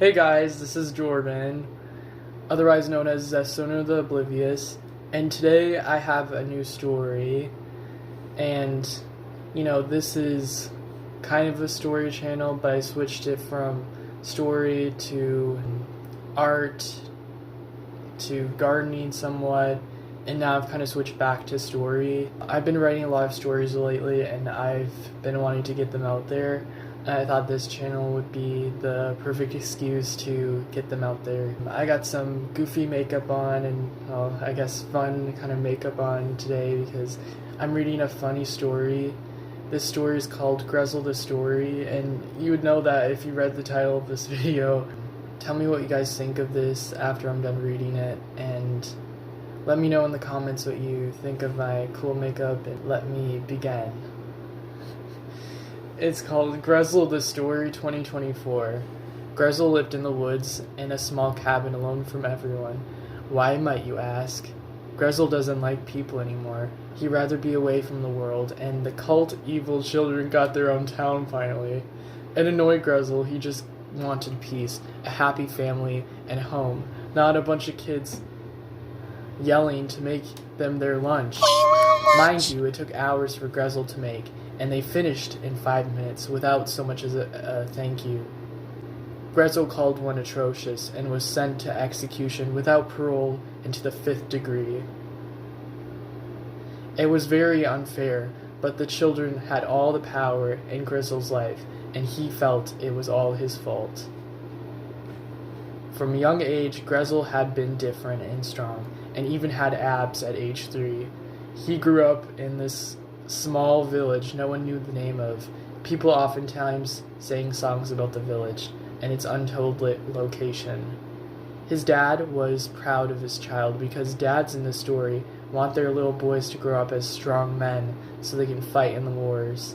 Hey guys, this is Jordan, otherwise known as Zestoner the Oblivious, and today I have a new story, and, this is kind of a story channel, but I switched it from story to art to gardening somewhat, and now I've kind of switched back to story. I've been writing a lot of stories lately, and I've been wanting to get them out there. I thought this channel would be the perfect excuse to get them out there. I got some goofy makeup on and, I guess fun kind of makeup on today because I'm reading a funny story. This story is called Grissle the Story, and you would know that if you read the title of this video. Tell me what you guys think of this after I'm done reading it, and let me know in the comments what you think of my cool makeup, and let me begin. It's called Grissle the Story 2024. Grissle lived in the woods in a small cabin alone from everyone. Why, might you ask? Grissle doesn't like people anymore. He'd rather be away from the world, and the cult evil children got their own town finally. It annoyed Grissle. He just wanted peace, a happy family, and a home, not a bunch of kids yelling to make them their lunch. Mind you, it took hours for Grissle to make, and they finished in 5 minutes without so much as a thank you. Grissle called one atrocious and was sent to execution without parole into the 5th degree. It was very unfair, but the children had all the power in Grissle's life, and he felt it was all his fault. From a young age, Grissle had been different and strong, and even had abs at age 3. He grew up in this small village no one knew the name of. People oftentimes sang songs about the village and its untold location. His dad was proud of his child because dads in the story want their little boys to grow up as strong men so they can fight in the wars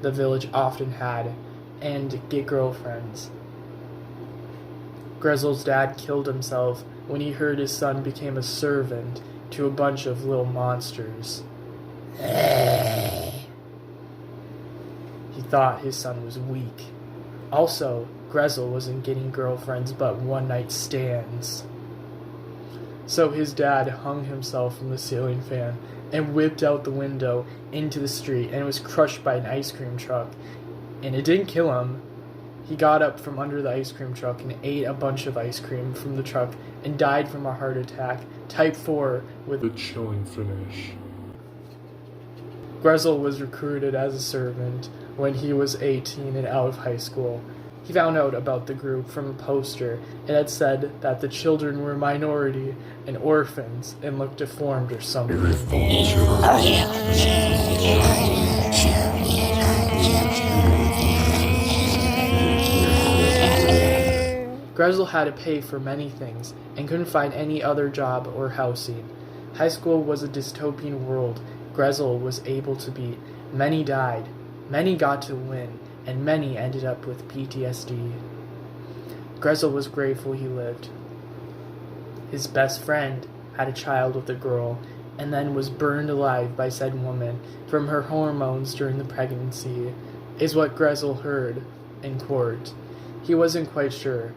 the village often had and get girlfriends. Grissle's dad killed himself when he heard his son became a servant to a bunch of little monsters. He thought his son was weak. Also, Grissle wasn't getting girlfriends but one-night stands. So his dad hung himself from the ceiling fan and whipped out the window into the street, and was crushed by an ice cream truck. And it didn't kill him. He got up from under the ice cream truck and ate a bunch of ice cream from the truck and died from a heart attack, type 4, with a chilling finish. Grissle was recruited as a servant when he was 18 and out of high school. He found out about the group from a poster. It had said that the children were a minority and orphans and looked deformed or something. Grissle had to pay for many things and couldn't find any other job or housing. High school was a dystopian world Grissle was able to beat. Many died, many got to win, and many ended up with PTSD. Grissle was grateful he lived. His best friend had a child with a girl, and then was burned alive by said woman from her hormones during the pregnancy, is what Grissle heard in court. He wasn't quite sure.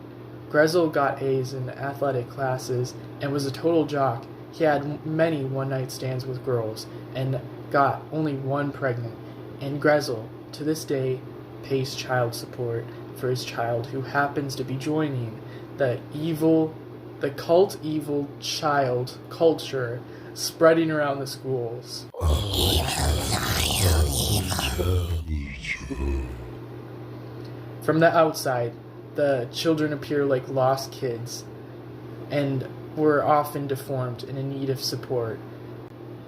Grissle got A's in athletic classes and was a total jock. He had many one-night stands with girls and got only one pregnant. And Grissle, to this day, pays child support for his child, who happens to be joining the cult evil child culture spreading around the schools. From the outside, the children appear like lost kids and were often deformed and in need of support.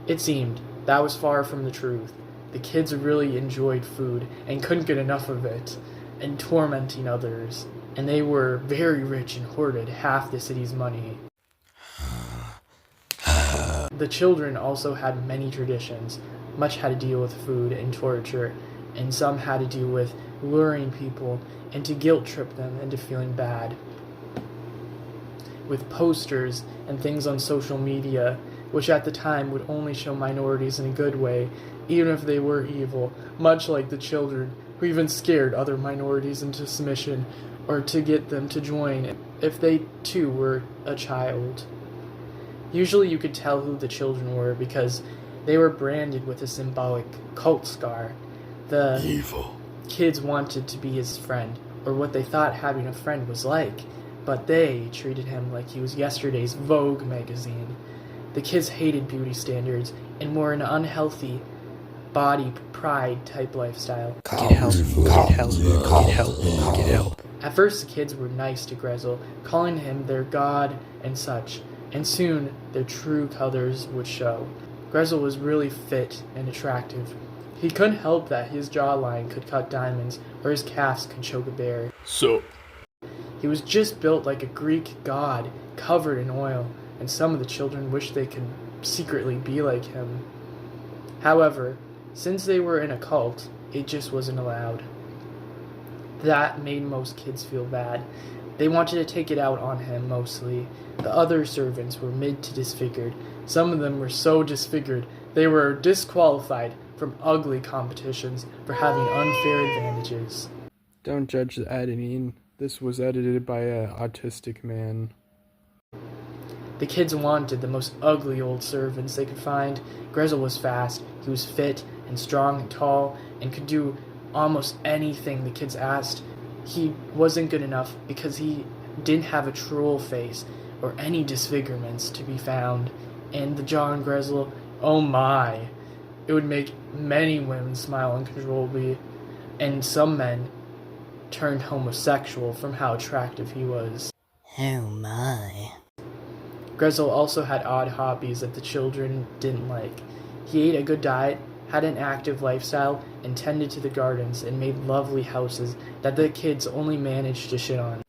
It seemed that was far from the truth. The kids really enjoyed food and couldn't get enough of it, and tormenting others, and they were very rich and hoarded half the city's money. The children also had many traditions. Much had to deal with food and torture, and some had to do with luring people and to guilt trip them into feeling bad. With posters and things on social media, which at the time would only show minorities in a good way, even if they were evil, much like the children who even scared other minorities into submission or to get them to join if they too were a child. Usually you could tell who the children were because they were branded with a symbolic cult scar. The Evil. kids wanted to be his friend, or what they thought having a friend was like, but they treated him like he was yesterday's Vogue magazine. The kids hated beauty standards and were an unhealthy body pride type lifestyle. Get help, get help, get help, get help. At first the kids were nice to Gressel, calling him their god and such, and soon their true colors would show. Gressel was really fit and attractive. He couldn't help that his jawline could cut diamonds, or his calves could choke a bear. So, He was just built like a Greek god, covered in oil, and some of the children wished they could secretly be like him. However, since they were in a cult, it just wasn't allowed. That made most kids feel bad. They wanted to take it out on him mostly. The other servants were mid to disfigured. Some of them were so disfigured they were disqualified from ugly competitions for having unfair advantages. Don't judge the editing. This was edited by an autistic man. The kids wanted the most ugly old servants they could find. Gressel was fast, he was fit and strong and tall, and could do almost anything the kids asked. He wasn't good enough because he didn't have a troll face or any disfigurements to be found. And the jaw on Gressel, oh my, it would make many women smile uncontrollably, and some men turned homosexual from how attractive he was. Oh my. Gressel also had odd hobbies that the children didn't like. He ate a good diet, had an active lifestyle, and tended to the gardens and made lovely houses that the kids only managed to shit on.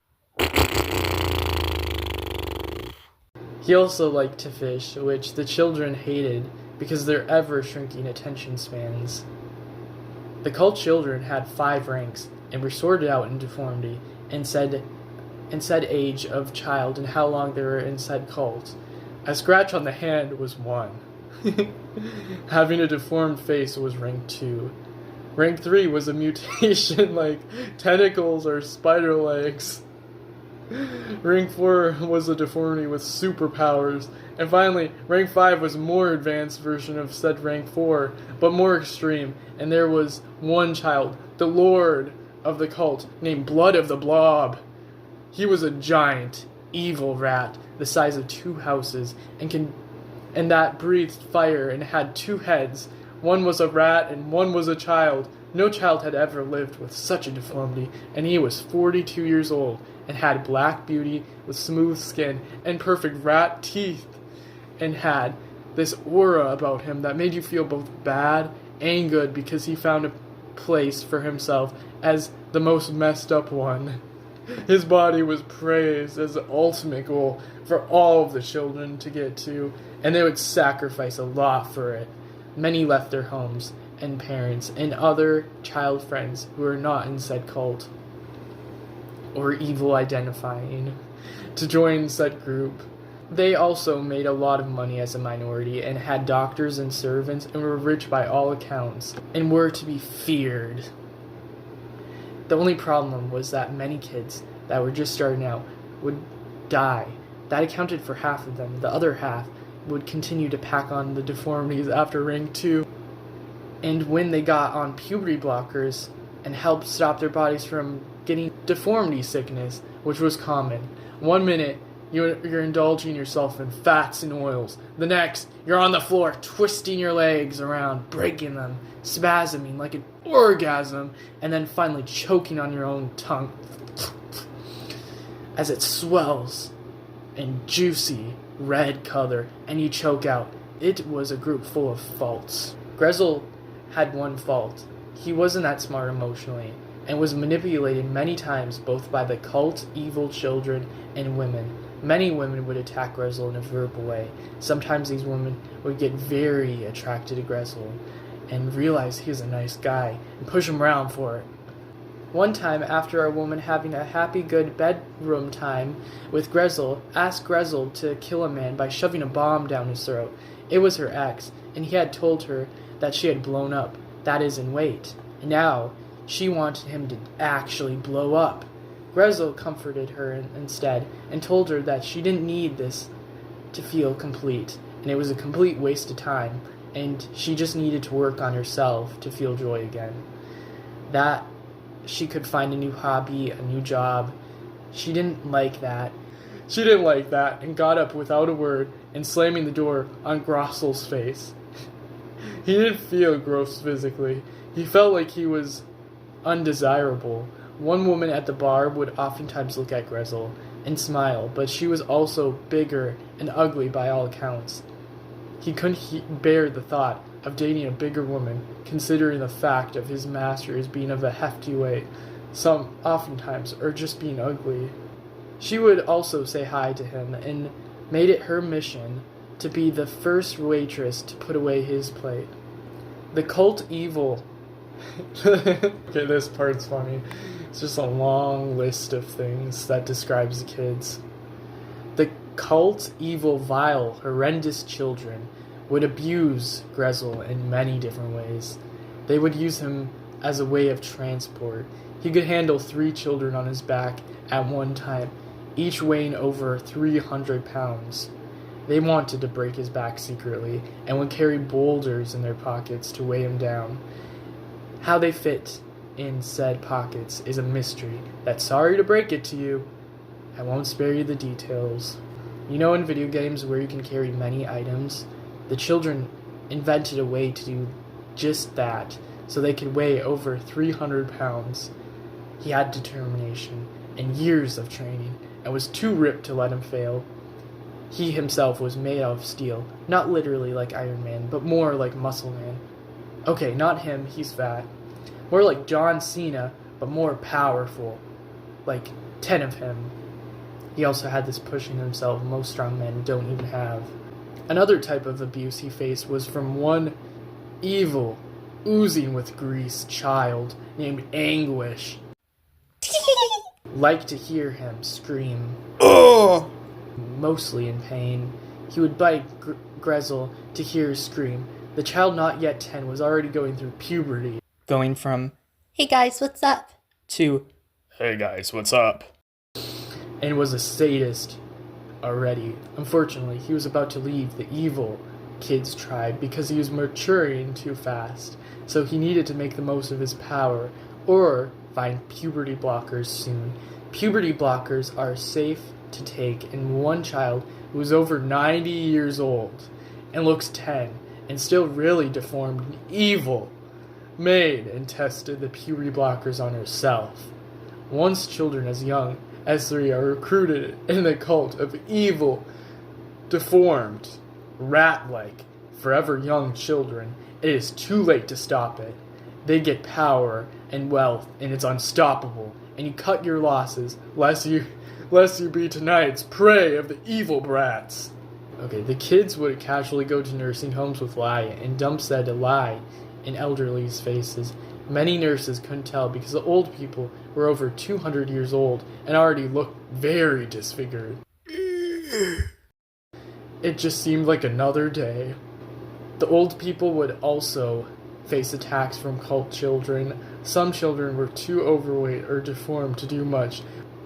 He also liked to fish, which the children hated because of their ever-shrinking attention spans. The cult children had 5 ranks and were sorted out in deformity and said age of child and how long they were in said cult. A scratch on the hand was 1. Having a deformed face was rank 2. Rank 3 was a mutation like tentacles or spider legs. Rank 4 was a deformity with superpowers. And finally, rank 5 was a more advanced version of said rank 4, but more extreme. And there was one child, the lord of the cult, named Blood of the Blob. He was a giant, evil rat the size of 2 houses, and that breathed fire and had 2 heads. One was a rat and one was a child. No child had ever lived with such a deformity, and he was 42 years old and had black beauty with smooth skin and perfect rat teeth, and had this aura about him that made you feel both bad and good because he found a place for himself as the most messed up one. His body was praised as the ultimate goal for all of the children to get to, and they would sacrifice a lot for it. Many left their homes and parents and other child friends who were not in said cult or evil identifying to join said group. They also made a lot of money as a minority and had doctors and servants and were rich by all accounts and were to be feared. The only problem was that many kids that were just starting out would die. That accounted for half of them. The other half would continue to pack on the deformities after rank 2. And when they got on puberty blockers and helped stop their bodies from getting deformity sickness, which was common. 1 minute, you're indulging yourself in fats and oils. The next, you're on the floor twisting your legs around, breaking them, spasming like an orgasm, and then finally choking on your own tongue as it swells in juicy red color and you choke out. It was a group full of faults. Gressel had one fault. He wasn't that smart emotionally and was manipulated many times both by the cult, evil children, and women. Many women would attack Gressel in a verbal way. Sometimes these women would get very attracted to Gressel and realize he was a nice guy and push him around for it. One time, after a woman having a happy good bedroom time with Gressel asked Gressel to kill a man by shoving a bomb down his throat. It was her ex, and he had told her that she had blown up, that is, in weight. And now, She wanted him to actually blow up. Gressel comforted her instead and told her that she didn't need this to feel complete, and it was a complete waste of time, and she just needed to work on herself to feel joy again. That she could find a new hobby, a new job. She didn't like that. And got up without a word and slamming the door on Grossel's face. He didn't feel gross physically. He felt like he was undesirable. One woman at the bar would oftentimes look at Gressel and smile, but she was also bigger and ugly by all accounts. He couldn't bear the thought of dating a bigger woman, considering the fact of his masters being of a hefty weight, some oftentimes, or just being ugly. She would also say hi to him and made it her mission to be the first waitress to put away his plate. The cult evil. Okay, this part's funny. It's just a long list of things that describes the kids. The cult evil, vile, horrendous children would abuse Gressel in many different ways. They would use him as a way of transport. He could handle 3 children on his back at one time, each weighing over 300 pounds. They wanted to break his back secretly and would carry boulders in their pockets to weigh him down. How they fit in said pockets is a mystery that, sorry to break it to you, I won't spare you the details. You know, in video games where you can carry many items, the children invented a way to do just that, so they could weigh over 300 pounds. He had determination and years of training, and was too ripped to let him fail. He himself was made out of steel, not literally like Iron Man, but more like Muscle Man. Okay, not him, he's fat. More like John Cena, but more powerful. Like 10 of him. He also had this pushing himself most strong men don't even have. Another type of abuse he faced was from one evil, oozing with grease child named Anguish. Liked to hear him scream. Oh! Mostly in pain. He would bite Gressel to hear her scream. The child not yet 10 was already going through puberty. Going from, Hey guys, what's up? to, Hey guys, what's up? and was a sadist already. Unfortunately, he was about to leave the evil kids tribe because he was maturing too fast. So he needed to make the most of his power or find puberty blockers soon. Puberty blockers are safe to take in one child who is over 90 years old and looks 10 and still really deformed and evil. Made and tested the puberty blockers on herself. Once children as young as 3 are recruited in the cult of evil, deformed, rat-like, forever young children, it is too late to stop it. They get power and wealth, and it's unstoppable, and you cut your losses, lest you be tonight's prey of the evil brats. Okay, the kids would casually go to nursing homes with lie, and dump said lie in elderly's faces. Many nurses couldn't tell because the old people were over 200 years old and already looked very disfigured. It just seemed like another day. The old people would also face attacks from cult children. Some children were too overweight or deformed to do much.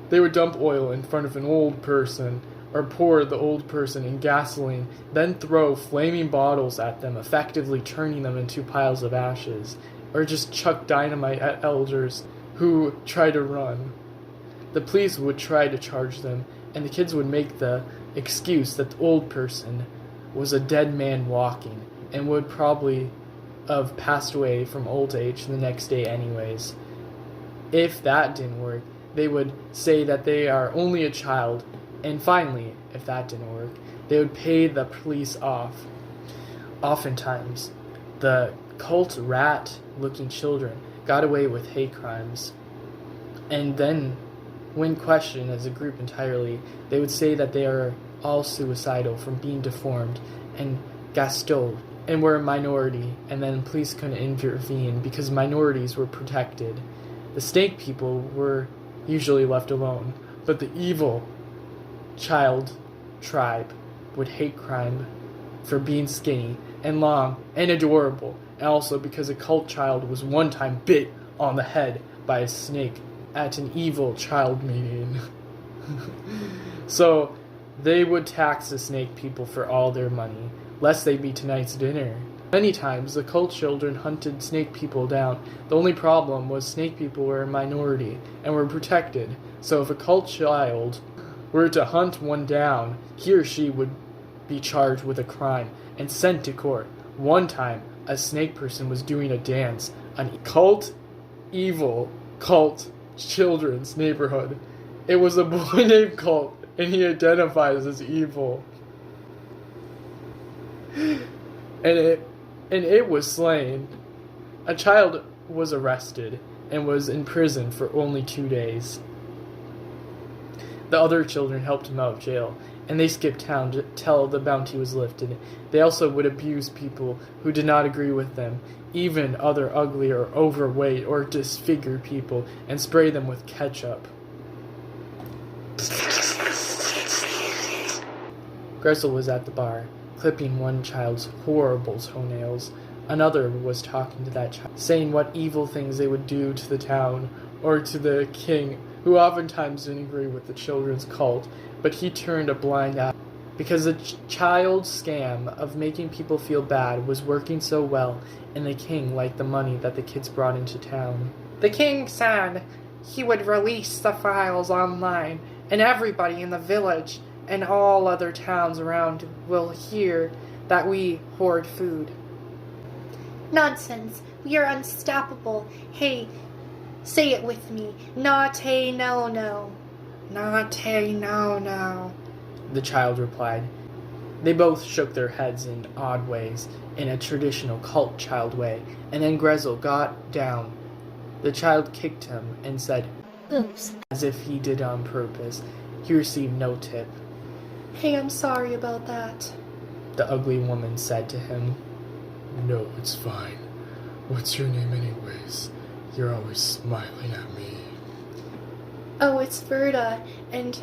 They would dump oil in front of an old person or pour the old person in gasoline, then throw flaming bottles at them, effectively turning them into piles of ashes, or just chuck dynamite at elders who try to run. The police would try to charge them, and the kids would make the excuse that the old person was a dead man walking and would probably have passed away from old age the next day anyways. If that didn't work, they would say that they are only a child, and finally, if that didn't work, they would pay the police off. Oftentimes, the cult rat-looking children got away with hate crimes, and then, when questioned as a group entirely, they would say that they are all suicidal from being deformed and gastoed, and were a minority, and then police couldn't intervene because minorities were protected. The snake people were usually left alone, but the evil child tribe would hate crime for being skinny and long and adorable, and also because a cult child was one time bit on the head by a snake at an evil child meeting. So they would tax the snake people for all their money, lest they be tonight's dinner. Many times the cult children hunted snake people down. The only problem was snake people were a minority and were protected. So if a cult child were to hunt one down, he or she would be charged with a crime and sent to court. One time, a snake person was doing a dance on evil cult children's neighborhood. It was a boy named Colt, and he identifies as evil. And it was slain. A child was arrested and was in prison for only 2 days. The other children helped him out of jail, and they skipped town to tell the bounty was lifted. They also would abuse people who did not agree with them, even other ugly or overweight or disfigured people, and spray them with ketchup. Grissle was at the bar, clipping one child's horrible toenails. Another was talking to that child, saying what evil things they would do to the town or to the king, who oftentimes didn't agree with the children's cult, but he turned a blind eye. Because the child's scam of making people feel bad was working so well, and the king liked the money that the kids brought into town. The king said he would release the files online, and everybody in the village and all other towns around will hear that we hoard food. Nonsense. We are unstoppable. Hey, say it with me. Naughty no no. Naughty no no. The child replied. They both shook their heads in odd ways, in a traditional cult child way, and then Grissle got down. The child kicked him and said, "Oops," as if he did it on purpose. He received no tip. "Hey, I'm sorry about that," the ugly woman said to him. No, it's fine. What's your name anyways? You're always smiling at me. "Oh, it's Verda, and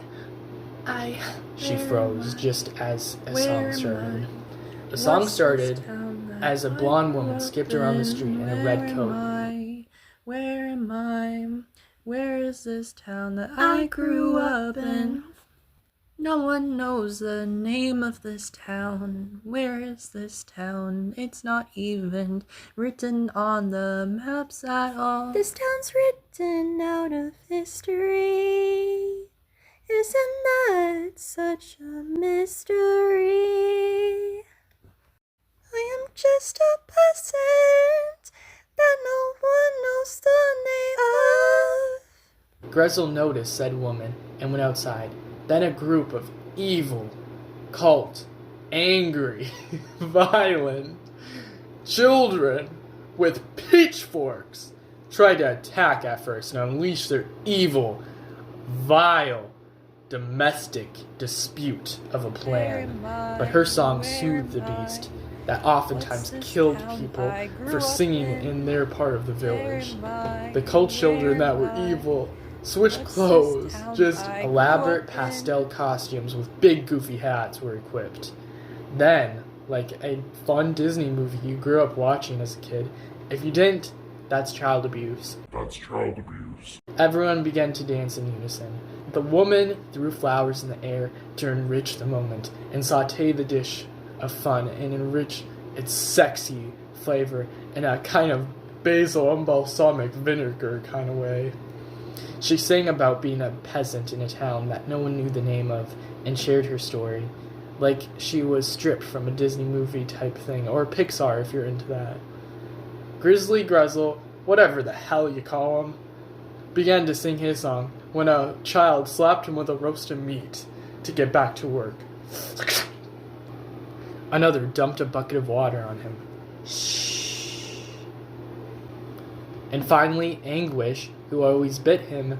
She froze just as a song started. The song started as a blonde woman skipped around the street in a red coat. Where am I? Where is this town that I grew up in? No one knows the name of this town. Where is this town? It's not even written on the maps at all. This town's written out of history. Isn't that such a mystery? I am just a peasant that no one knows the name of. Grissle noticed said woman and went outside. Then a group of evil, cult, angry, violent children with pitchforks tried to attack at first and unleash their evil, vile, domestic dispute of a plan. But her song soothed the beast that oftentimes killed people for singing in their part of the village. The cult children that were evil switched clothes. Just elaborate pastel costumes with big goofy hats were equipped. Then, like a fun Disney movie you grew up watching as a kid, if you didn't, that's child abuse. Everyone began to dance in unison. The woman threw flowers in the air to enrich the moment and saute the dish of fun and enrich its sexy flavor in a kind of basil and balsamic vinegar kind of way. She sang about being a peasant in a town that no one knew the name of and shared her story, like she was stripped from a Disney movie type thing, or Pixar if you're into that. Grizzly Grissle, whatever the hell you call him, began to sing his song when a child slapped him with a roast of meat to get back to work. Another dumped a bucket of water on him. Shh. And finally, Anguish, who always bit him.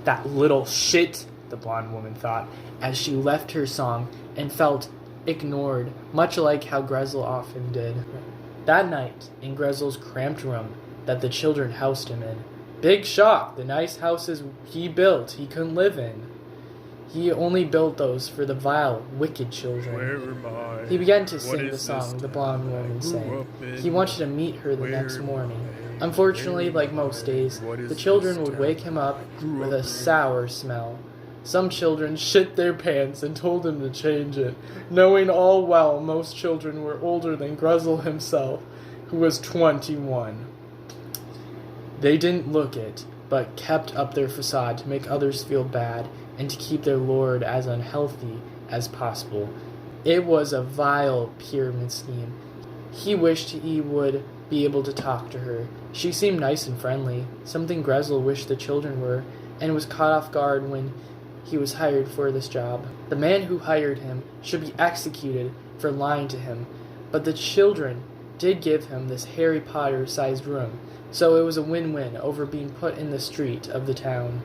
That little shit, the blonde woman thought, as she left her song and felt ignored, much like how Grissle often did. That night, in Grissle's cramped room that the children housed him in, big shock, the nice houses he built he couldn't live in. He only built those for the vile, wicked children. He began to sing the song the blonde woman sang. He wanted to meet her the next morning. Unfortunately, like most days, the children would wake him up with a sour smell. Some children shit their pants and told him to change it, knowing all well most children were older than Grissle himself, who was 21. They didn't look it, but kept up their facade to make others feel bad and to keep their lord as unhealthy as possible. It was a vile pyramid scheme. He wished he would be able to talk to her. She seemed nice and friendly, something Grissle wished the children were, and was caught off guard when he was hired for this job. The man who hired him should be executed for lying to him, but the children did give him this Harry Potter-sized room, so it was a win-win over being put in the street of the town.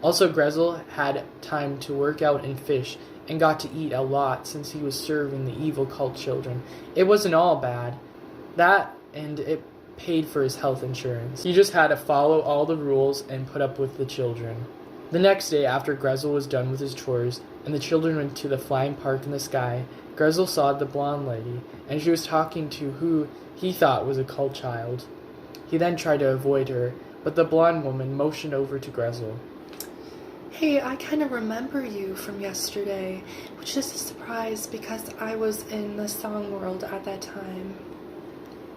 Also, Grissle had time to work out and fish, and got to eat a lot since he was serving the evil cult children. It wasn't all bad. That, and it paid for his health insurance. He just had to follow all the rules and put up with the children. The next day, after Grissle was done with his chores, and the children went to the flying park in the sky, Grissle saw the blonde lady, and she was talking to who he thought was a cult child. He then tried to avoid her, but the blonde woman motioned over to Grissle. Hey, I kind of remember you from yesterday, which is a surprise because I was in the song world at that time.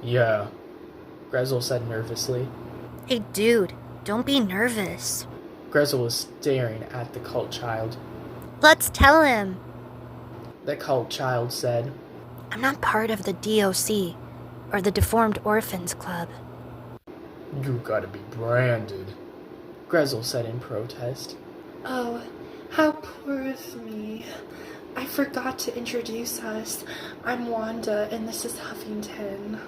Yeah, Grissle said nervously. Hey, dude, don't be nervous. Grissle was staring at the cult child. Let's tell him. The cult child said, I'm not part of the DOC, or the Deformed Orphans Club. You gotta be branded. Grissle said in protest. Oh, how poor of me. I forgot to introduce us. I'm Wanda, and this is Huffington.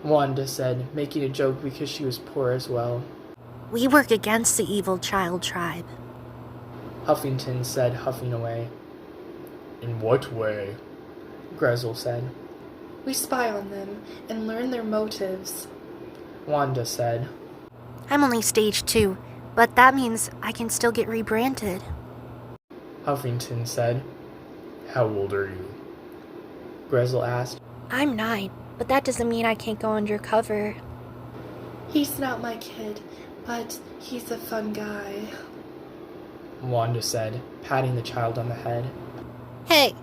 Wanda said, making a joke because she was poor as well. We work against the evil child tribe. Huffington said, huffing away. In what way? Grissle said. We spy on them and learn their motives. Wanda said. I'm only stage 2, but that means I can still get rebranded. Huffington said. How old are you? Grissle asked. I'm 9, but that doesn't mean I can't go undercover. He's not my kid, but he's a fun guy. Wanda said, patting the child on the head. Hey!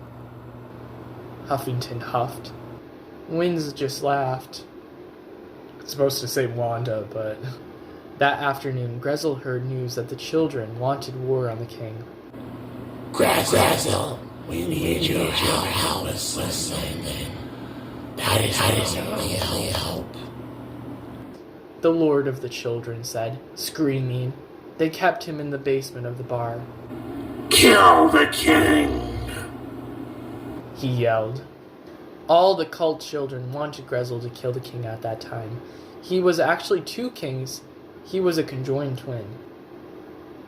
Huffington huffed. Winds just laughed. It's supposed to say Wanda, but... That afternoon, Grissle heard news that the children wanted war on the king. Grissle, we need your help listening. That is a real help. The lord of the children said, screaming. They kept him in the basement of the bar. Kill the king! He yelled. All the cult children wanted Grissle to kill the king at that time. He was actually 2 kings. He was a conjoined twin.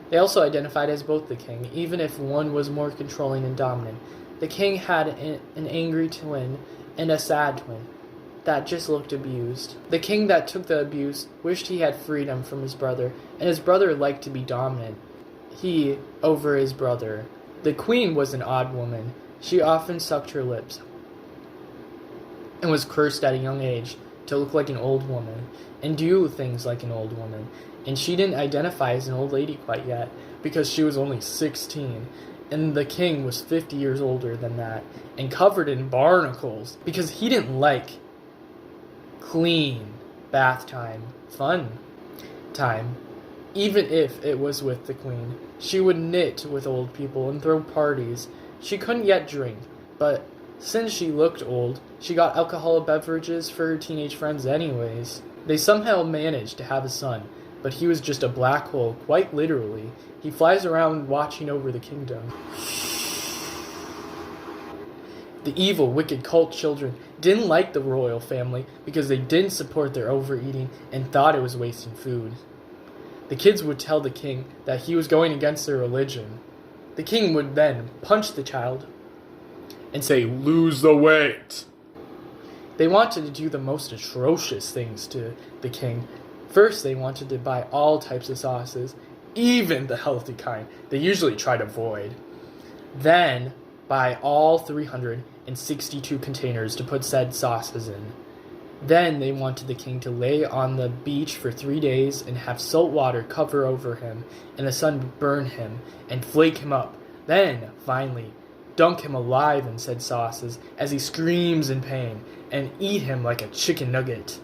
They also identified as both the king, even if one was more controlling and dominant. The king had an angry twin and a sad twin that just looked abused. The king that took the abuse wished he had freedom from his brother, and his brother liked to be dominant. He over his brother. The queen was an odd woman. She often sucked her lips and was cursed at a young age to look like an old woman and do things like an old woman. And she didn't identify as an old lady quite yet because she was only 16. And the king was 50 years older than that and covered in barnacles because he didn't like clean bath time, fun time. Even if it was with the queen, she would knit with old people and throw parties. She couldn't yet drink, but since she looked old, she got alcoholic beverages for her teenage friends anyways. They somehow managed to have a son, but he was just a black hole, quite literally. He flies around watching over the kingdom. The evil, wicked cult children didn't like the royal family because they didn't support their overeating and thought it was wasting food. The kids would tell the king that he was going against their religion. The king would then punch the child and say, lose the weight. They wanted to do the most atrocious things to the king. First, they wanted to buy all types of sauces, even the healthy kind they usually try to avoid. Then buy all 362 containers to put said sauces in. Then they wanted the king to lay on the beach for 3 days and have salt water cover over him and the sun burn him and flake him up. Then, finally, dunk him alive in said sauces as he screams in pain and eat him like a chicken nugget.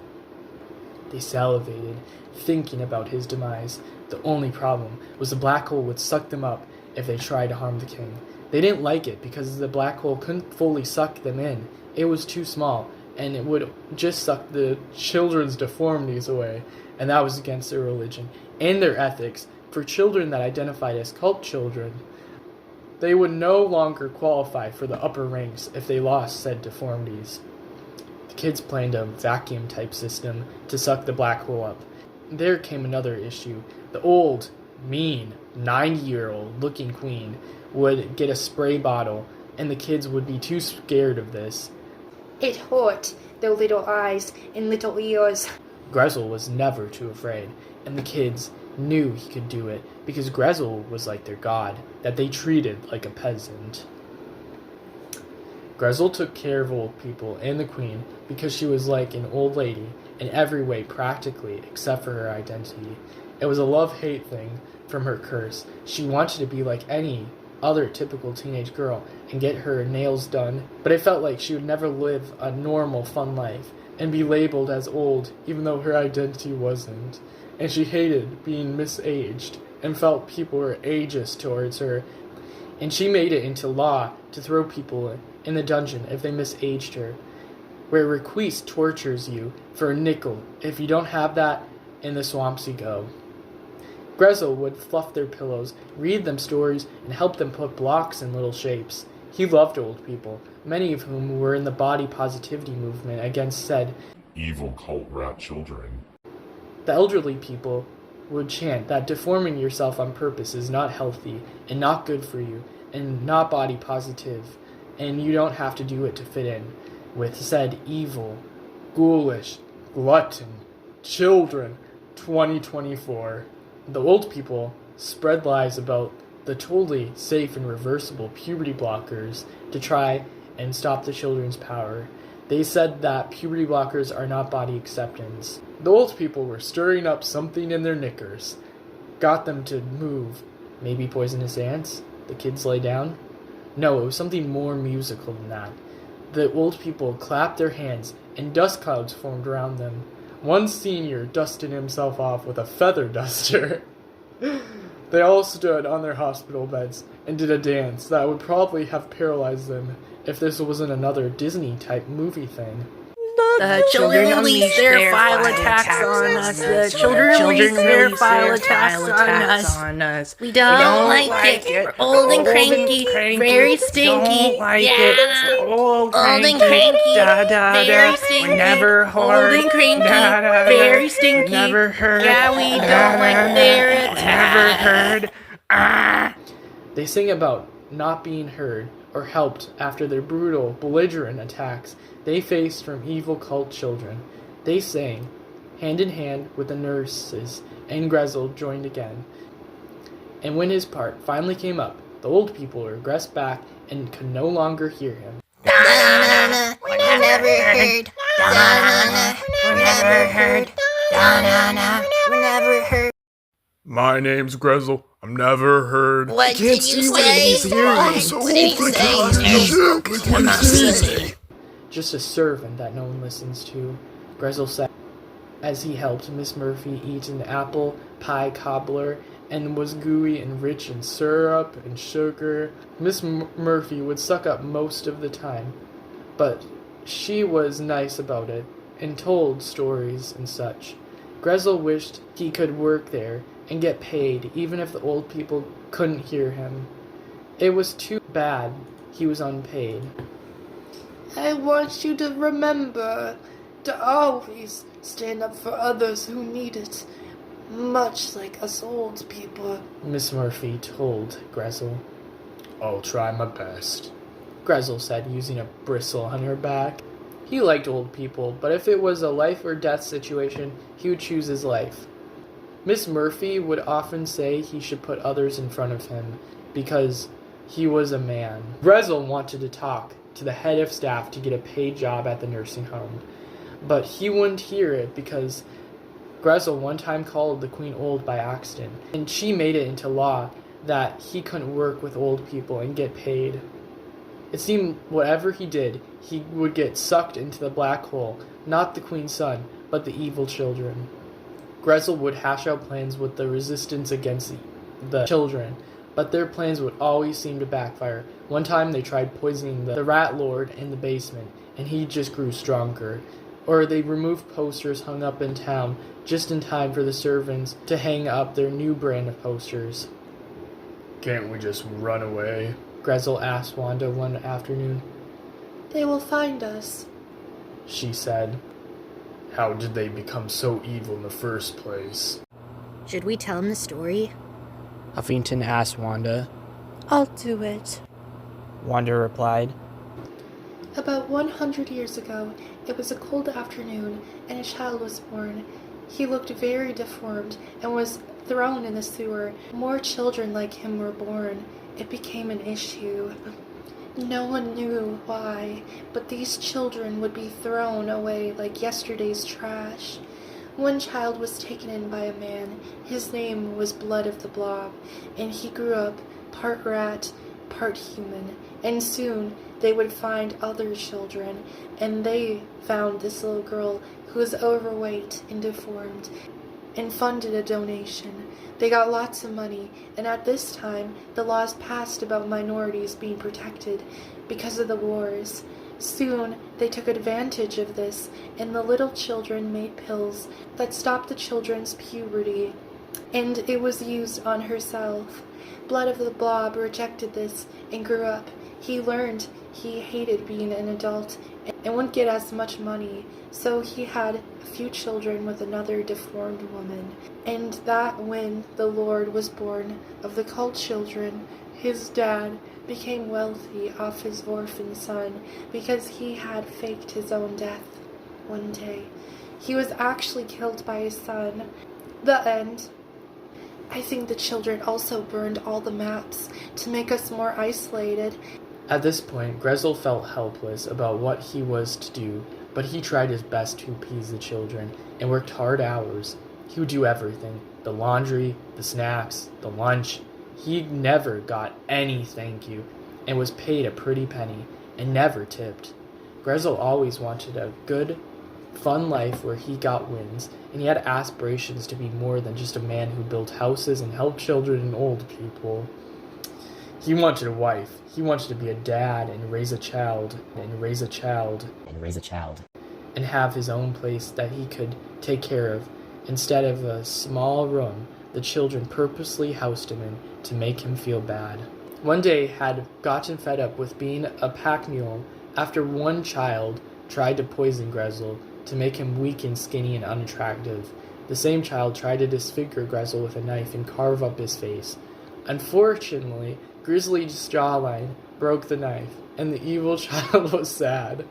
They salivated, thinking about his demise. The only problem was the black hole would suck them up if they tried to harm the king. They didn't like it because the black hole couldn't fully suck them in. It was too small, and it would just suck the children's deformities away, and that was against their religion and their ethics. For children that identified as cult children, they would no longer qualify for the upper ranks if they lost said deformities. The kids planned a vacuum-type system to suck the black hole up. There came another issue. The old, mean, 90-year-old looking queen would get a spray bottle, and the kids would be too scared of this. It hurt, their little eyes and little ears. Grissle was never too afraid, and the kids knew he could do it because Grissle was like their god, that they treated like a peasant. Grissle took care of old people and the queen because she was like an old lady in every way practically except for her identity. It was a love-hate thing from her curse. She wanted to be like any other typical teenage girl and get her nails done, but it felt like she would never live a normal, fun life and be labeled as old even though her identity wasn't. And she hated being misaged and felt people were ageist towards her. And she made it into law to throw people in the dungeon if they misaged her, where Requise tortures you for a nickel. If you don't have that, in the swamps you go. Grissle would fluff their pillows, read them stories, and help them put blocks in little shapes. He loved old people, many of whom were in the body positivity movement against said evil cult rat children. The elderly people would chant that deforming yourself on purpose is not healthy and not good for you and not body positive, and you don't have to do it to fit in with said evil, ghoulish, glutton, children 2024. The old people spread lies about the totally safe and reversible puberty blockers to try and stop the children's power. They said that puberty blockers are not body acceptance. The old people were stirring up something in their knickers. Got them to move. Maybe poisonous ants? The kids lay down? No, it was something more musical than that. The old people clapped their hands, and dust clouds formed around them. One senior dusted himself off with a feather duster. They all stood on their hospital beds and did a dance that would probably have paralyzed them if this wasn't another Disney-type movie thing. The children unleash their file attacks on us. The children unleash their file attacks on us. We don't like it. We're old and cranky, very stinky. Don't like Yeah. it. Old and cranky. cranky, Very stinky. We're never heard. Old and cranky, very stinky. Never heard. Yeah, we don't like their Never heard. They sing about not being heard or helped after their brutal, belligerent attacks they faced from evil cult children. They sang, hand in hand with the nurses, and Grissle joined again. And when his part finally came up, the old people regressed back and could no longer hear him. Da-na-na, we're never heard. Da-na-na, we're never heard. Da-na-na, we're never heard. My name's Grissle. I'm never heard. What did you say? What did you say? Just a servant that no one listens to, Grissle said, as he helped Miss Murphy eat an apple pie cobbler and was gooey and rich in syrup and sugar. Miss Murphy would suck up most of the time, but she was nice about it and told stories and such. Grissle wished he could work there and get paid even if the old people couldn't hear him. It was too bad he was unpaid. I want you to remember to always stand up for others who need it, much like us old people. Miss Murphy told Grissle. I'll try my best. Grissle said, using a bristle on her back. He liked old people, but if it was a life or death situation, he would choose his life. Miss Murphy would often say he should put others in front of him because he was a man. Grissle wanted to talk to the head of staff to get a paid job at the nursing home, but he wouldn't hear it because Grissle one time called the queen old by accident, and she made it into law that he couldn't work with old people and get paid. It seemed whatever he did, he would get sucked into the black hole, not the queen's son, but the evil children. Grissle would hash out plans with the resistance against the children, but their plans would always seem to backfire. One time they tried poisoning the rat lord in the basement, and he just grew stronger. Or they removed posters hung up in town just in time for the servants to hang up their new brand of posters. Can't we just run away? Grissle asked Wanda one afternoon. They will find us. She said. How did they become so evil in the first place? Should we tell him the story? Huffington asked Wanda. I'll do it. Wanda replied. About 100 years ago, it was a cold afternoon, and a child was born. He looked very deformed and was thrown in the sewer. More children like him were born. It became an issue. No one knew why, but these children would be thrown away like yesterday's trash. One child was taken in by a man. His name was Blood of the Blob, and he grew up part rat, part human. And soon they would find other children, and they found this little girl who was overweight and deformed, and funded a donation. They got lots of money, and at this time, the laws passed about minorities being protected because of the wars. Soon, they took advantage of this, and the little children made pills that stopped the children's puberty, and it was used on herself. Blood of the Blob rejected this and grew up. He learned he hated being an adult and wouldn't get as much money, so he had a few children with another deformed woman. And that when the Lord was born of the cult children, his dad became wealthy off his orphan son because he had faked his own death one day. He was actually killed by his son. The end. I think the children also burned all the maps to make us more isolated. At this point, Grissle felt helpless about what he was to do, but he tried his best to appease the children and worked hard hours. He would do everything. The laundry, the snacks, the lunch. He never got any thank you and was paid a pretty penny and never tipped. Grissle always wanted a good, fun life where he got wins, and he had aspirations to be more than just a man who built houses and helped children and old people. He wanted a wife. He wanted to be a dad and raise a child and have his own place that he could take care of. Instead of a small room the children purposely housed him in to make him feel bad. One day had gotten fed up with being a pack mule after one child tried to poison Grissle to make him weak and skinny and unattractive. The same child tried to disfigure Grissle with a knife and carve up his face. Unfortunately, Grizzly's jawline broke the knife, and the evil child was sad.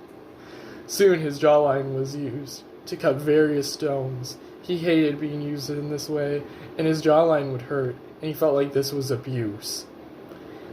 Soon his jawline was used to cut various stones. He hated being used in this way, and his jawline would hurt, and he felt like this was abuse.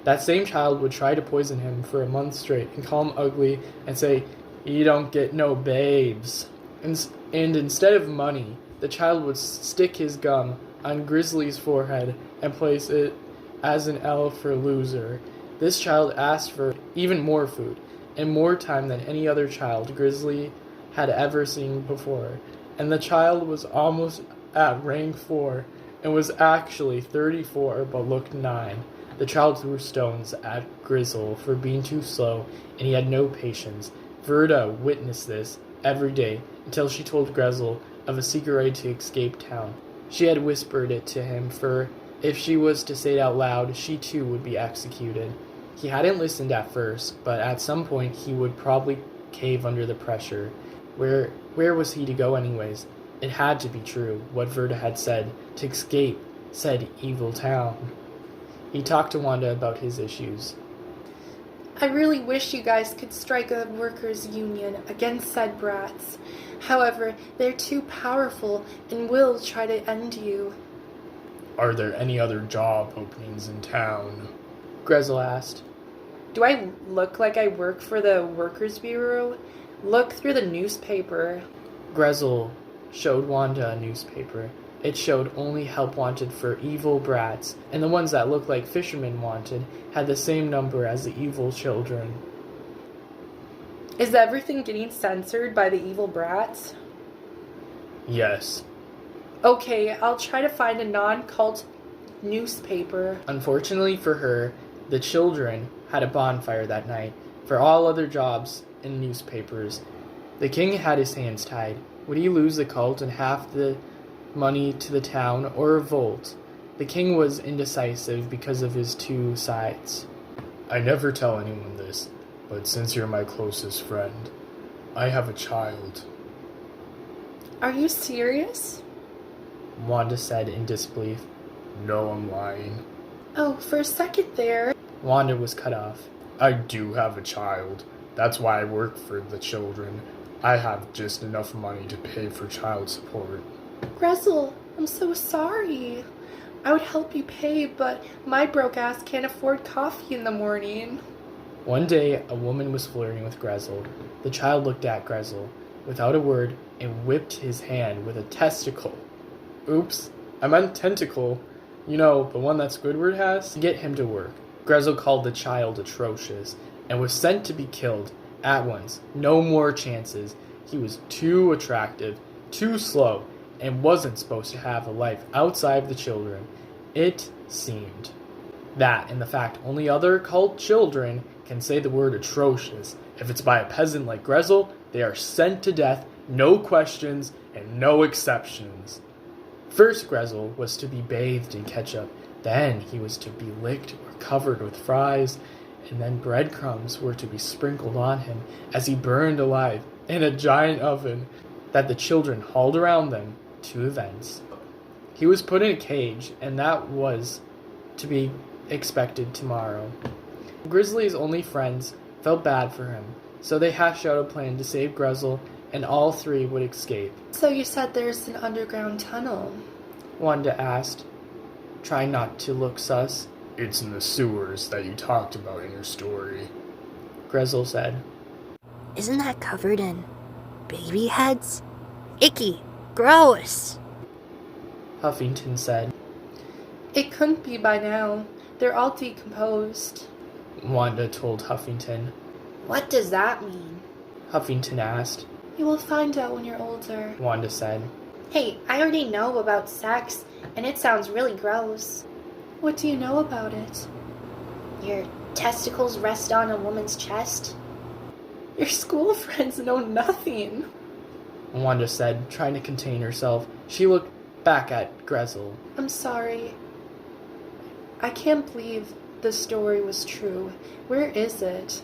That same child would try to poison him for a month straight and call him ugly and say, "You don't get no babes." And instead of money, the child would stick his gum on Grizzly's forehead and place it as an L for loser. This child asked for even more food and more time than any other child Grizzly had ever seen before. And the child was almost at rank 4 and was actually 34 but looked 9. The child threw stones at Grissle for being too slow, and he had no patience. Verda witnessed this every day until she told Grissle of a secret way to escape town. She had whispered it to him, for if she was to say it out loud, she too would be executed. He hadn't listened at first, but at some point he would probably cave under the pressure. Where was he to go anyways? It had to be true, what Verda had said, to escape said evil town. He talked to Wanda about his issues. I really wish you guys could strike a workers' union against said brats. However, they're too powerful and will try to end you. Are there any other job openings in town? Grissle asked. Do I look like I work for the Workers' Bureau? Look through the newspaper. Grissle showed Wanda a newspaper. It showed only help wanted for evil brats, and the ones that looked like fishermen wanted had the same number as the evil children. Is everything getting censored by the evil brats? Yes. Okay, I'll try to find a non-cult newspaper. Unfortunately for her, the children had a bonfire that night. For all other jobs in newspapers, the king had his hands tied. Would he lose the cult and half the money to the town, or revolt? The king was indecisive because of his two sides. I never tell anyone this, but since you're my closest friend, I have a child. Are you serious? Wanda said in disbelief. No, I'm lying. Oh, for a second there. Wanda was cut off. I do have a child. That's why I work for the children. I have just enough money to pay for child support. Grissle, I'm so sorry. I would help you pay, but my broke ass can't afford coffee in the morning. One day, a woman was flirting with Grissle. The child looked at Grissle without a word and whipped his hand with a testicle. Oops, I meant tentacle. You know, the one that Squidward has? To get him to work. Grissle called the child atrocious and was sent to be killed at once. No more chances. He was too attractive, too slow, and wasn't supposed to have a life outside the children. It seemed. That and the fact only other cult children can say the word atrocious. If it's by a peasant like Grissle, they are sent to death, no questions and no exceptions. First, Grissle was to be bathed in ketchup. Then he was to be licked or covered with fries, and then breadcrumbs were to be sprinkled on him as he burned alive in a giant oven that the children hauled around them to events. He was put in a cage, and that was to be expected tomorrow. Grizzly's only friends felt bad for him, so they hashed out a plan to save Grissle, and all three would escape. So you said there's an underground tunnel? Wanda asked, trying not to look sus. It's in the sewers that you talked about in your story. Grissle said. Isn't that covered in baby heads? Icky. Gross. Huffington said. It couldn't be by now. They're all decomposed. Wanda told Huffington. What does that mean? Huffington asked. You will find out when you're older. Wanda said. Hey, I already know about sex, and it sounds really gross. What do you know about it? Your testicles rest on a woman's chest? Your school friends know nothing. Wanda said, trying to contain herself. She looked back at Grissle. I'm sorry. I can't believe the story was true. Where is it?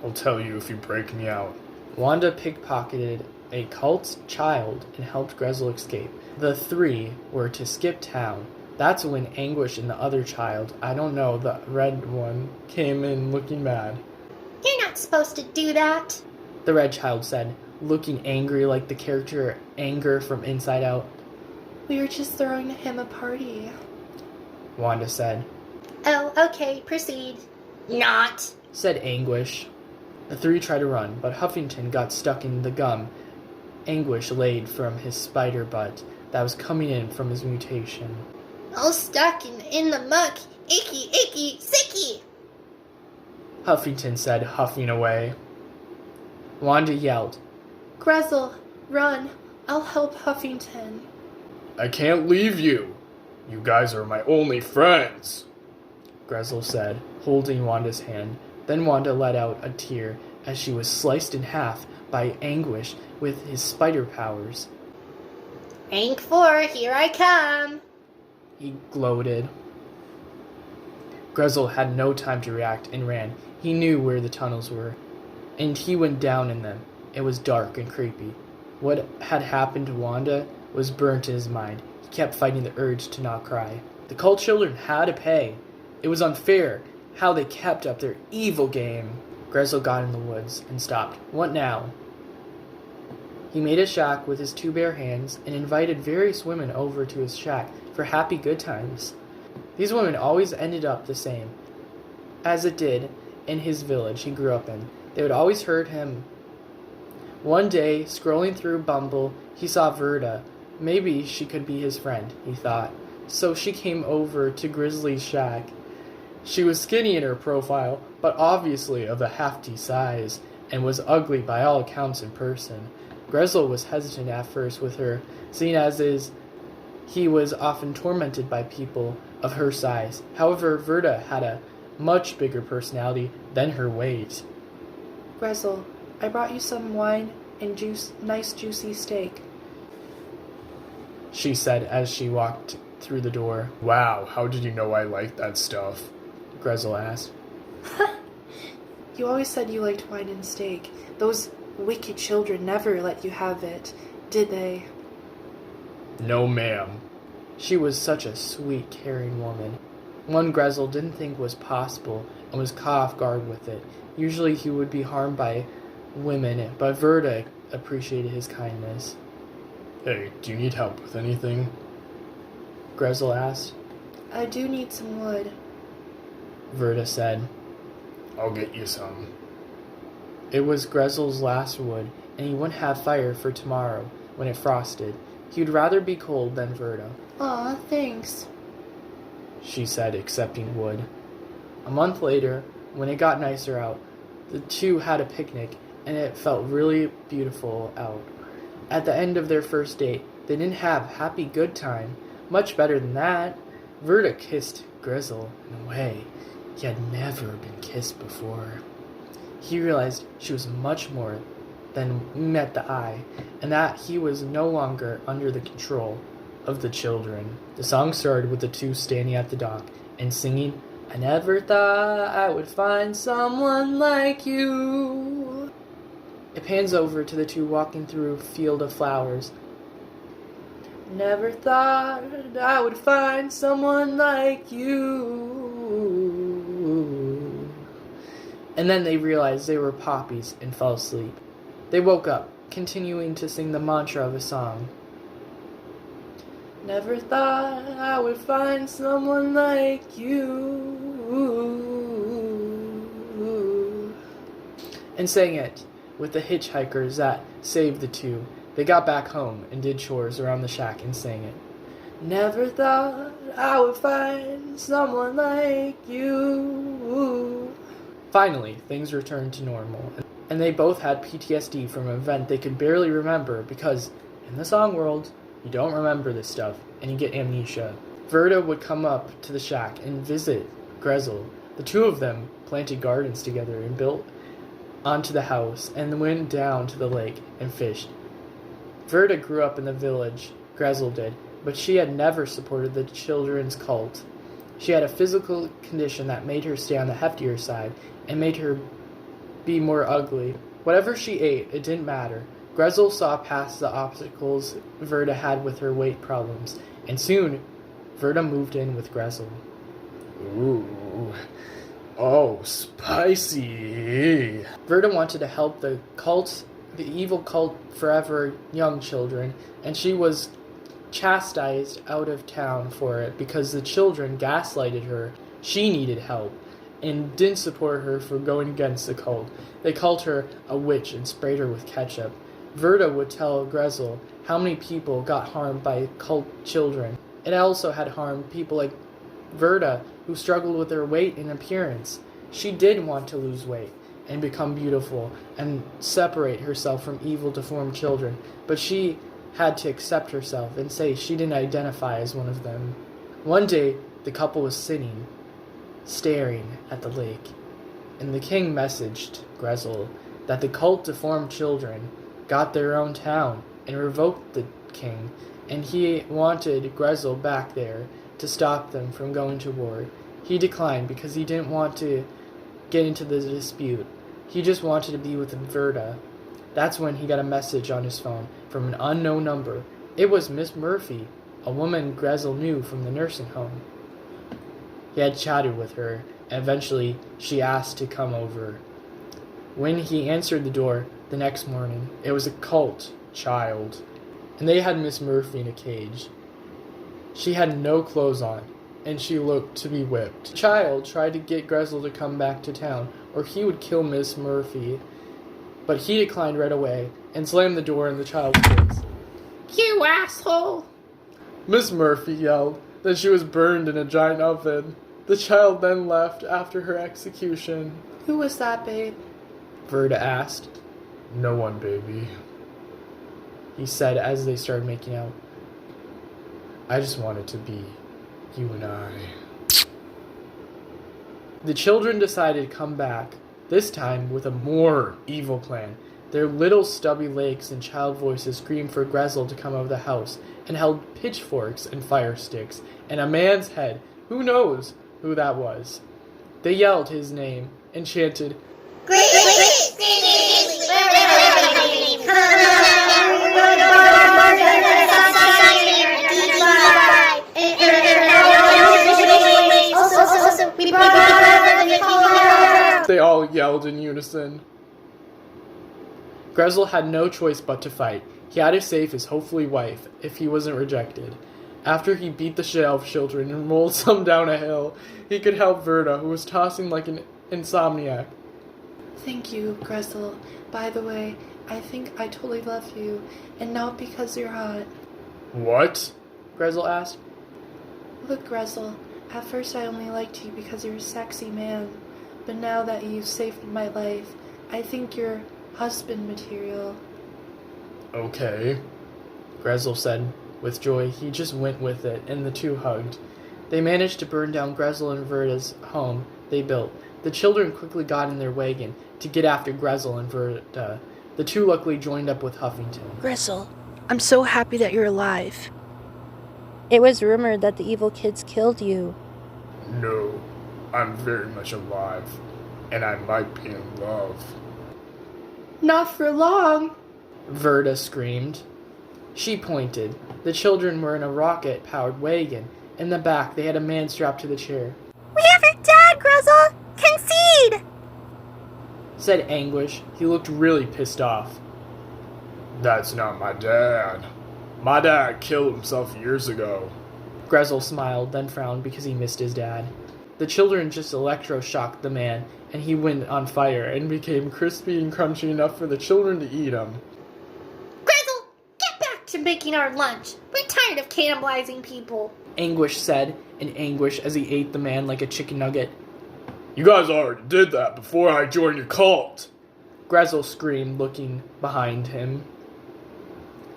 I'll tell you if you break me out. Wanda pickpocketed a cult child and helped Grissle escape. The three were to skip town. That's when Anguish and the other child, I don't know, the red one, came in looking mad. You're not supposed to do that. The red child said, looking angry like the character Anger from Inside Out. We were just throwing him a party. Wanda said. Oh, okay, proceed. Not, said Anguish. The three tried to run, but Huffington got stuck in the gum Anguish laid from his spider butt that was coming in from his mutation. all stuck in the muck. Icky, icky, sicky. Huffington said, huffing away. Wanda yelled. Grissle, run. I'll help Huffington. I can't leave you. You guys are my only friends. Grissle said, holding Wanda's hand. Then Wanda let out a tear as she was sliced in half by Anguish with his spider powers. Rank 4, here I come. He gloated. Grissle had no time to react and ran. He knew where the tunnels were, and he went down in them. It was dark and creepy. What had happened to Wanda was burnt in his mind. He kept fighting the urge to not cry. The cult children had to pay. It was unfair how they kept up their evil game. Grissle got in the woods and stopped. What now? He made a shack with his two bare hands and invited various women over to his shack for happy good times. These women always ended up the same, as it did in his village he grew up in. They would always hurt him. One day, scrolling through Bumble, he saw Verda. Maybe she could be his friend, he thought. So she came over to Grizzly's shack. She was skinny in her profile, but obviously of a hefty size, and was ugly by all accounts in person. Grissle was hesitant at first with her, seeing as he was often tormented by people of her size. However, Verda had a much bigger personality than her weight. Grissle, I brought you some wine and nice juicy steak, she said as she walked through the door. Wow, how did you know I liked that stuff? Grissle asked. You always said you liked wine and steak. Those wicked children never let you have it, did they? No, ma'am. She was such a sweet, caring woman. One Grissle didn't think was possible and was caught off guard with it. Usually he would be harmed by women, but Verda appreciated his kindness. Hey, do you need help with anything? Grissle asked. I do need some wood, Verda said. I'll get you some. It was Grissle's last wood, and he wouldn't have fire for tomorrow when it frosted. He would rather be cold than Verda. Aw, thanks, she said, accepting wood. A month later, when it got nicer out, the two had a picnic, and it felt really beautiful out. At the end of their first date, they didn't have happy good time. Much better than that, Verda kissed Grissle in a way he had never been kissed before. He realized she was much more than met the eye, and that he was no longer under the control of the children. The song started with the two standing at the dock and singing, I never thought I would find someone like you. It pans over to the two walking through a field of flowers. Never thought I would find someone like you. And then they realized they were poppies and fell asleep. They woke up, continuing to sing the mantra of a song. Never thought I would find someone like you. And sang it with the hitchhikers that saved the two. They got back home and did chores around the shack and sang it. Never thought I would find someone like you. Finally, things returned to normal, and they both had PTSD from an event they could barely remember because, in the song world, you don't remember this stuff, and you get amnesia. Verda would come up to the shack and visit Grissle. The two of them planted gardens together and built onto the house and went down to the lake and fished. Verda grew up in the village, Grissle did, but she had never supported the children's cult. She had a physical condition that made her stay on the heftier side and made her be more ugly. Whatever she ate, it didn't matter. Grissle saw past the obstacles Verda had with her weight problems, and soon Verda moved in with Grissle. Ooh. Oh, spicy. Verda wanted to help the evil cult forever young children, and she was chastised out of town for it because the children gaslighted her. She needed help and didn't support her for going against the cult. They called her a witch and sprayed her with ketchup. Verda would tell Grissle how many people got harmed by cult children. It also had harmed people like Verda who struggled with their weight and appearance. She did want to lose weight and become beautiful and separate herself from evil, deformed children, but she had to accept herself and say she didn't identify as one of them. One day, the couple was sitting, staring at the lake, and the king messaged Grissle that the cult deformed children got their own town and revoked the king, and he wanted Grissle back there to stop them from going to war. He declined because he didn't want to get into the dispute. He just wanted to be with Verda. That's when he got a message on his phone from an unknown number. It was Miss Murphy, a woman Grissle knew from the nursing home. He had chatted with her, and eventually she asked to come over. When he answered the door the next morning, it was a cult child, and they had Miss Murphy in a cage. She had no clothes on, and she looked to be whipped. The child tried to get grissle to come back to town, or he would kill Miss Murphy, but he declined right away and slammed the door in the child's face. You asshole! Miss Murphy yelled that she was burned in a giant oven. The child then left after her execution. Who was that, babe? Verda asked. No one, baby. He said as they started making out. I just wanted to be you and I. The children decided to come back, this time with a more evil plan. Their little stubby legs and child voices screamed for grissle to come out of the house and held pitchforks and fire sticks and a man's head. Who knows who that was? They yelled his name and chanted, They all yelled in unison. Grissle had no choice but to fight. He had to save his hopefully wife if he wasn't rejected. After he beat the shit out of children and rolled some down a hill, he could help Verda, who was tossing like an insomniac. Thank you, Grissle. By the way, I think I totally love you, and not because you're hot. What? Grissle asked. Look, Grissle, at first I only liked you because you're a sexy man, but now that you've saved my life, I think you're husband material. Okay. Grissle said. With joy, he just went with it, and the two hugged. They managed to burn down Grissle and Verda's home they built. The children quickly got in their wagon to get after Grissle and Verda. The two luckily joined up with Huffington. Grissle, I'm so happy that you're alive. It was rumored that the evil kids killed you. No, I'm very much alive, and I might be in love. Not for long! Verda screamed. She pointed. The children were in a rocket-powered wagon. In the back, they had a man strapped to the chair. We have your dad, Grissle! Concede! Said Anguish. He looked really pissed off. That's not my dad. My dad killed himself years ago. Grissle smiled, then frowned because he missed his dad. The children just electroshocked the man, and he went on fire and became crispy and crunchy enough for the children to eat him. Grissle, get back to making our lunch. We're tired of cannibalizing people. Anguish said in anguish as he ate the man like a chicken nugget. You guys already did that before I joined your cult. Grissle screamed, looking behind him.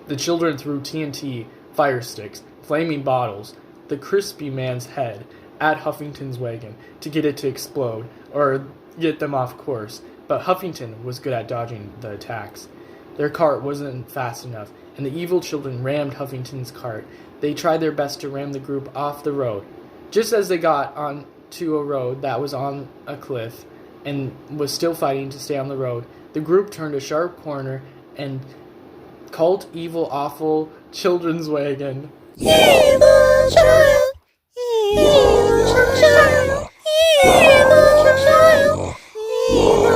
The children threw TNT, fire sticks, flaming bottles, the crispy man's head at Huffington's wagon to get it to explode or get them off course, but Huffington was good at dodging the attacks. Their cart wasn't fast enough, and the evil children rammed Huffington's cart. They tried their best to ram the group off the road. Just as they got onto a road that was on a cliff and was still fighting to stay on the road, the group turned a sharp corner and cult evil awful children's wagon. Evil child! Evil child! Evil child! Evil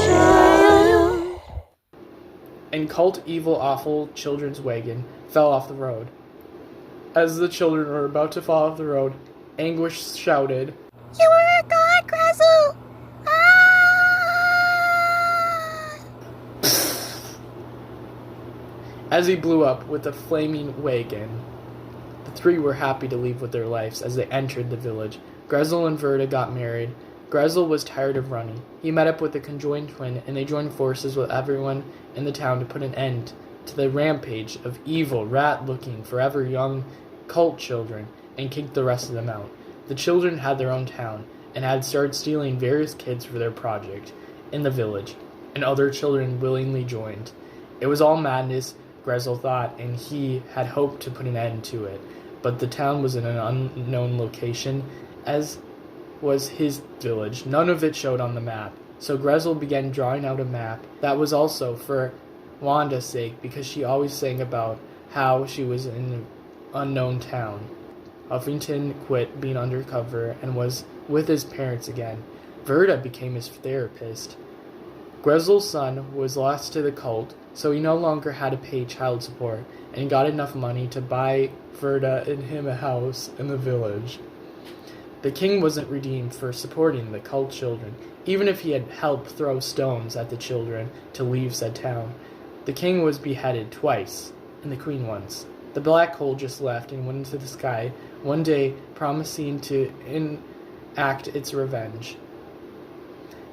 child! And cult evil awful children's wagon fell off the road. As the children were about to fall off the road, Anguish shouted, You are a god, Grissle! as he blew up with a flaming wagon. The three were happy to leave with their lives as they entered the village. Grissle and Verda got married. Grissle was tired of running. He met up with the conjoined twin, and they joined forces with everyone in the town to put an end to the rampage of evil, rat-looking, forever young cult children, and kicked the rest of them out. The children had their own town, and had started stealing various kids for their project in the village, and other children willingly joined. It was all madness, Grissle thought, and he had hoped to put an end to it, but the town was in an unknown location, as was his village. None of it showed on the map, so Grissle began drawing out a map that was also for Wanda's sake, because she always sang about how she was in an unknown town. Huffington quit being undercover and was with his parents again. Verda became his therapist. Grissle's son was lost to the cult, so he no longer had to pay child support, and got enough money to buy Verda and him a house in the village. The king wasn't redeemed for supporting the cult children, even if he had helped throw stones at the children to leave said town. The king was beheaded twice, and the queen once. The black hole just left and went into the sky, one day promising to enact its revenge.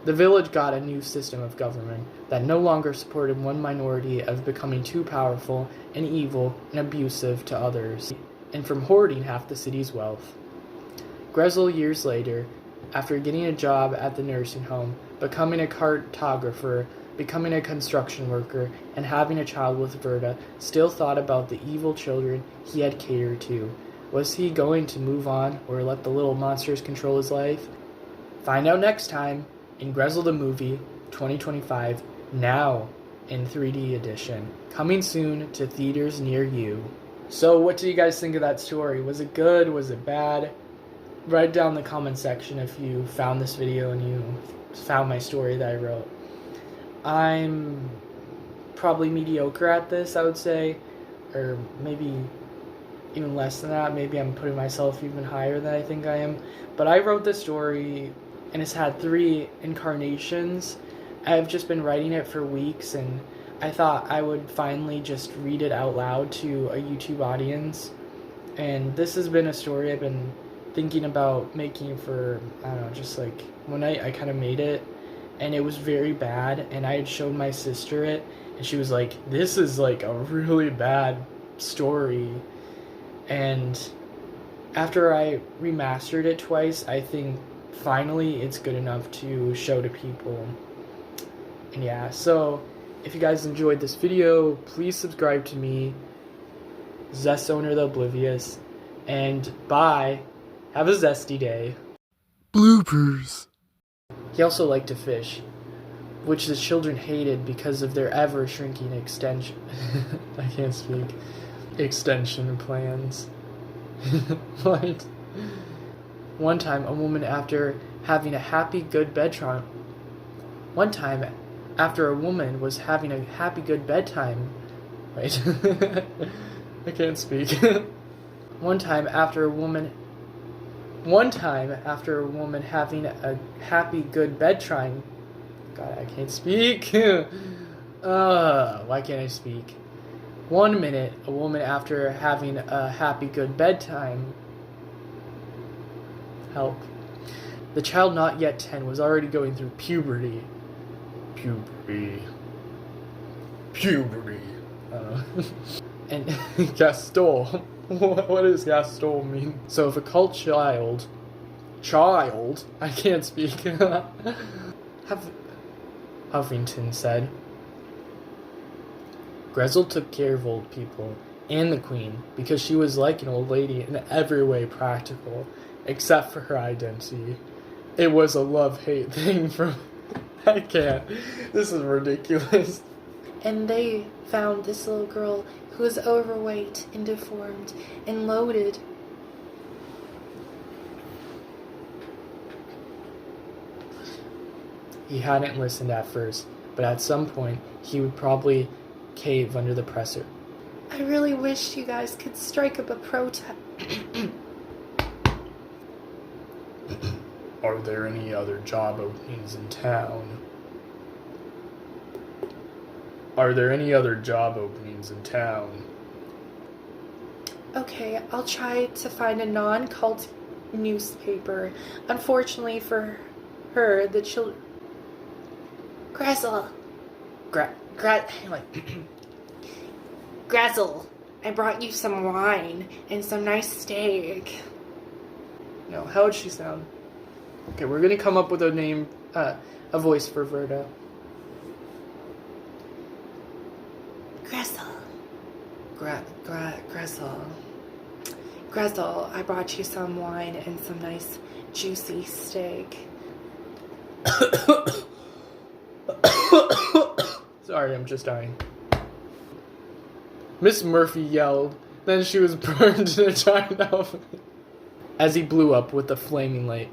The village got a new system of government that no longer supported one minority of becoming too powerful and evil and abusive to others, and from hoarding half the city's wealth. Grissle, years later, after getting a job at the nursing home, becoming a cartographer, becoming a construction worker, and having a child with Verda, still thought about the evil children he had catered to. Was he going to move on or let the little monsters control his life? Find out next time in Grissle the Movie 2025, now in 3D edition, coming soon to theaters near you. So what do you guys think of that story? Was it good? Was it bad? Write down in the comment section if you found this video and you found my story that I wrote. I'm probably mediocre at this, I would say, or maybe even less than that. Maybe I'm putting myself even higher than I think I am. But I wrote this story, and it's had 3 incarnations. I've just been writing it for weeks, and I thought I would finally just read it out loud to a YouTube audience. And this has been a story I've been thinking about making for, I don't know, just like one night I kind of made it, and it was very bad, and I had showed my sister it, and she was like, this is like a really bad story. And after I remastered it twice, I think finally it's good enough to show to people. And yeah, so if you guys enjoyed this video, please subscribe to me, Zest Owner the Oblivious, and bye. Have a zesty day. Bloopers. He also liked to fish, which the children hated because of their ever-shrinking extension. I can't speak. Extension plans. What? One time, a woman after having a happy, good bedtime. One time, after a woman was having a happy, good bedtime. Wait. I can't speak. One time after a woman having a happy, good bedtime. God, I can't speak. Why can't I speak? 1 minute, a woman after having a happy, good bedtime. Help. The child not yet 10 was already going through puberty. Puberty. And Gastol. What does Gastol mean? So if a cult child, I can't speak. Huffington said. Grissle took care of old people and the queen because she was like an old lady in every way practical, except for her identity. It was a love-hate thing from... I can't. This is ridiculous. And they found this little girl who was overweight and deformed and loaded. He hadn't listened at first, but at some point he would probably cave under the pressure. I really wish you guys could strike up a protest. Are there any other job openings in town? Are there any other job openings in town? Okay, I'll try to find a non-cult newspaper. Unfortunately for her, the children... Grissle. Grissle, I brought you some wine and some nice steak. No, how would she sound? Okay, we're gonna come up with a name, a voice for Verda. Grissle. Grissle, I brought you some wine and some nice juicy steak. Sorry, I'm just dying. Miss Murphy yelled, then she was burned in a giant oven as he blew up with a flaming light.